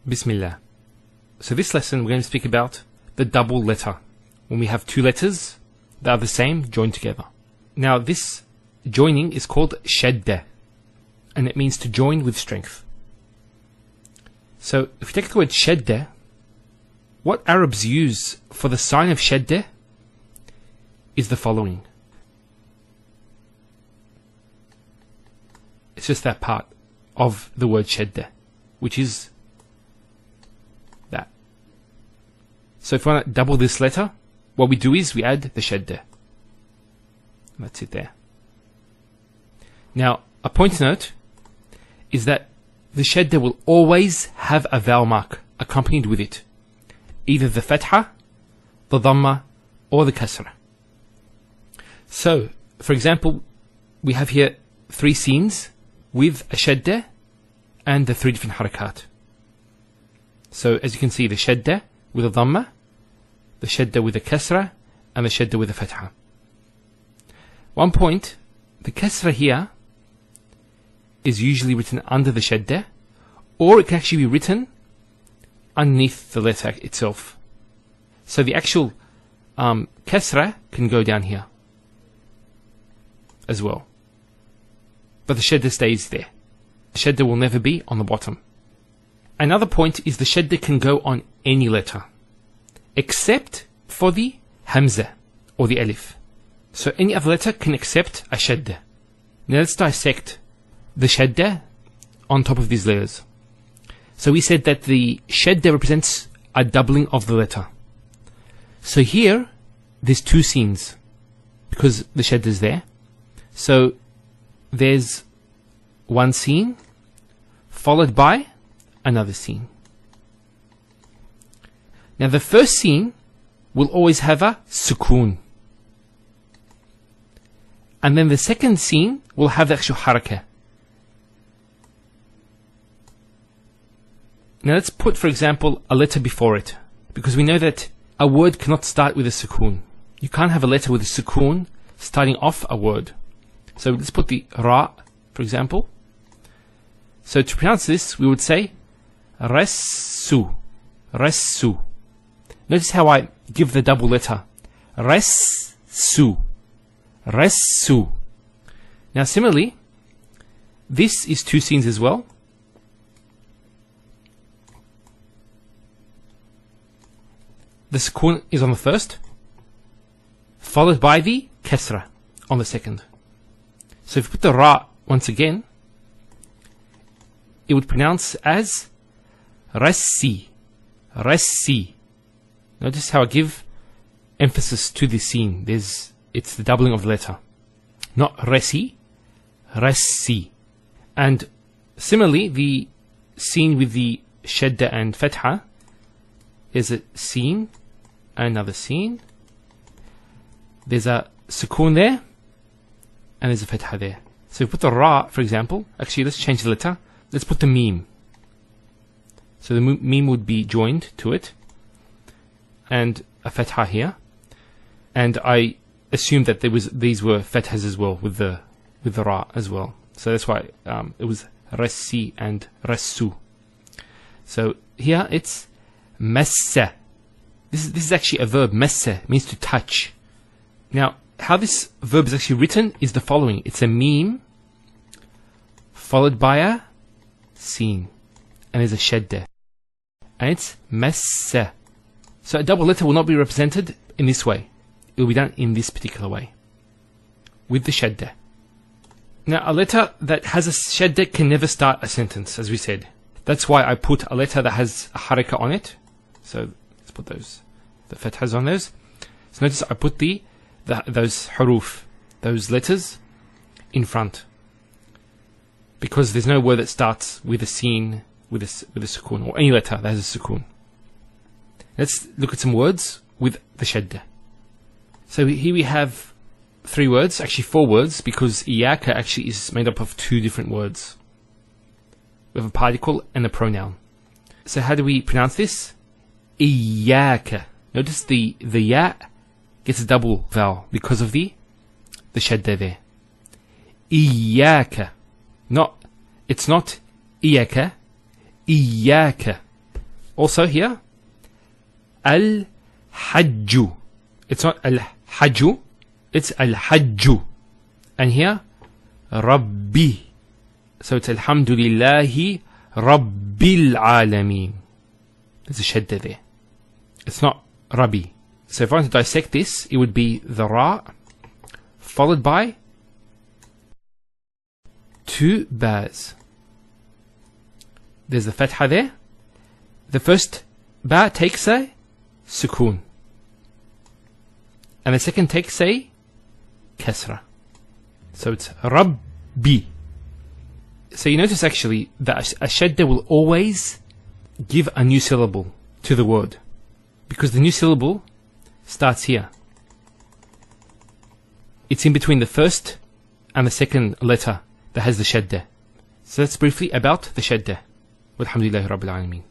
Bismillah. So this lesson we're going to speak about the double letter, when we have two letters that are the same joined together. Now this joining is called Shaddah, and it means to join with strength. So if we take the word Shaddah, what Arabs use for the sign of Shaddah is the following. It's just that part of the word Shaddah, which is that. So if we want to double this letter, what we do is we add the Shaddah. That's it there. Now, a point to note is that the Shaddah will always have a vowel mark accompanied with it. Either the Fatha, the Dhamma, or the Kasra. So, for example, we have here three scenes with a Shaddah and the three different harakat. So, as you can see, the Shaddah with a Dhamma, the Shaddah with a Kasra, and the Shaddah with a Fatha. One point, the Kasra here is usually written under the Shaddah, or it can actually be written underneath the letter itself. So the actual Kasra can go down here as well. But the Shaddah stays there. The Shaddah will never be on the bottom. Another point is the Shaddah can go on any letter, except for the Hamza or the Alif. So any other letter can accept a Shaddah. Now let's dissect the Shaddah on top of these letters. So we said that the Shaddah represents a doubling of the letter. So here, there's two scenes, because the Shaddah is there. So there's one scene, followed by another scene. Now the first scene will always have a sukoon. And then the second scene will have the actual harakah. Now let's put, for example, a letter before it, because we know that a word cannot start with a sukoon. You can't have a letter with a sukoon starting off a word. So let's put the ra, for example. So to pronounce this, we would say resu, resu. Notice how I give the double letter. Resu, resu. Now similarly, this is two scenes as well. The sukoon is on the first, followed by the kasra on the second. So if you put the ra once again, it would pronounce as rassi, rassi. Notice how I give emphasis to the scene. It's the doubling of the letter. Not resi, rassi. And similarly, the scene with the Shaddah and Fatha is a scene, another scene. There's a sukoon there, and there's a Fatha there. So if we put the ra, for example, actually let's change the letter. Let's put the meme. So the meme would be joined to it, and a Fatha here. And I assumed that these were Fathas as well, with the ra as well. So that's why it was rassi and rassu. So here it's massa. This is actually a verb. Massa means to touch. Now, how this verb is actually written is the following. It's a meme followed by a sin, and there's a Shaddah, and it's massa. So a double letter will not be represented in this way. It will be done in this particular way, with the Shaddah. Now, a letter that has a Shaddah can never start a sentence, as we said. That's why I put a letter that has a haraka on it. So let's put the fathas on those. So notice I put those huruf, those letters, in front, because there's no word that starts with a sin, with a sukoon, or any letter that has a sukoon. Let's look at some words with the Shaddah. So here we have three words, actually four words, because iyaka actually is made up of two different words. We have a particle and a pronoun. So how do we pronounce this? Iyaka. Notice the ya gets a double vowel because of the Shaddah there. Iyaka. It's not iyaka, iyaka. Also here, al-hajju. It's not al-hajju, it's al-hajju. And here, Rabbi. So it's Alhamdulillahi Rabbil Alameen. There's a shadda there. It's not Rabbi. So if I want to dissect this, it would be the Ra followed by two Bas. There's the Fatha there. The first Ba takes a Sukoon. And the second takes a Kasra. So it's Rabbi. So you notice actually that a shadda will always give a new syllable to the word. Because the new syllable starts here. It's in between the first and the second letter that has the shadda. So that's briefly about the shadda. Walhamdulillahi Rabbil Alameen.